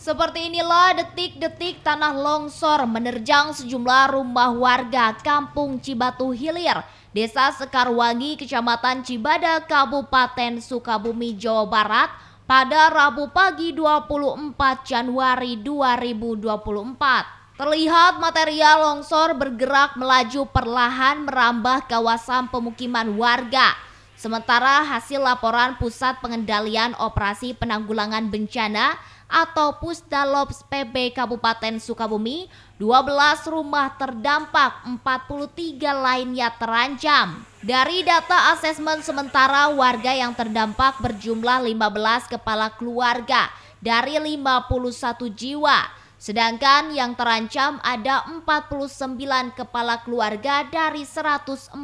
Seperti inilah detik-detik tanah longsor menerjang sejumlah rumah warga Kampung Cibatu Hilir, Desa Sekarwangi, Kecamatan Cibada, Kabupaten Sukabumi, Jawa Barat pada Rabu pagi 24 Januari 2024. Terlihat material longsor bergerak melaju perlahan merambah kawasan pemukiman warga. Sementara hasil laporan Pusat Pengendalian Operasi Penanggulangan Bencana atau Pusdalops PB Kabupaten Sukabumi, 12 rumah terdampak, 43 lainnya terancam. Dari data asesmen sementara, warga yang terdampak berjumlah 15 kepala keluarga dari 51 jiwa. Sedangkan yang terancam ada 49 kepala keluarga dari 148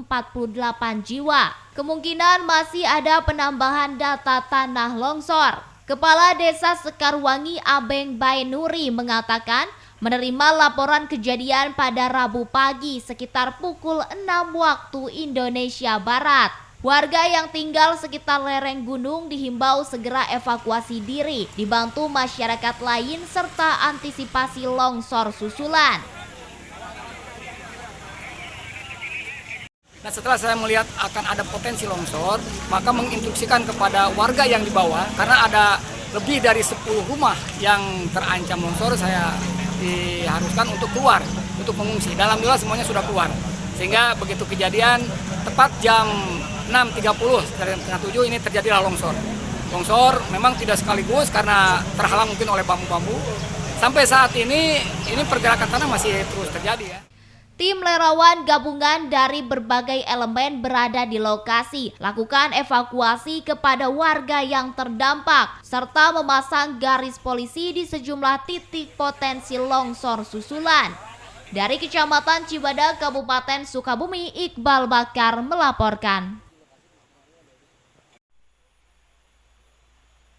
jiwa. Kemungkinan masih ada penambahan data tanah longsor. Kepala Desa Sekarwangi Abeng Bainuri mengatakan menerima laporan kejadian pada Rabu pagi sekitar pukul 6 waktu Indonesia Barat. Warga yang tinggal sekitar lereng gunung dihimbau segera evakuasi diri, dibantu masyarakat lain serta antisipasi longsor susulan. Nah, setelah saya melihat akan ada potensi longsor, maka menginstruksikan kepada warga yang di bawah, karena ada lebih dari 10 rumah yang terancam longsor, saya diharuskan untuk keluar, untuk mengungsi. Alhamdulillah semuanya sudah keluar. Sehingga begitu kejadian, tepat jam 6.30 dari setengah 7 ini terjadilah longsor. Longsor memang tidak sekaligus karena terhalang mungkin oleh bambu-bambu. Sampai saat ini pergerakan tanah masih terus terjadi ya. Tim relawan gabungan dari berbagai elemen berada di lokasi, lakukan evakuasi kepada warga yang terdampak, serta memasang garis polisi di sejumlah titik potensi longsor susulan. Dari Kecamatan Cibada, Kabupaten Sukabumi, Iqbal Bakar melaporkan.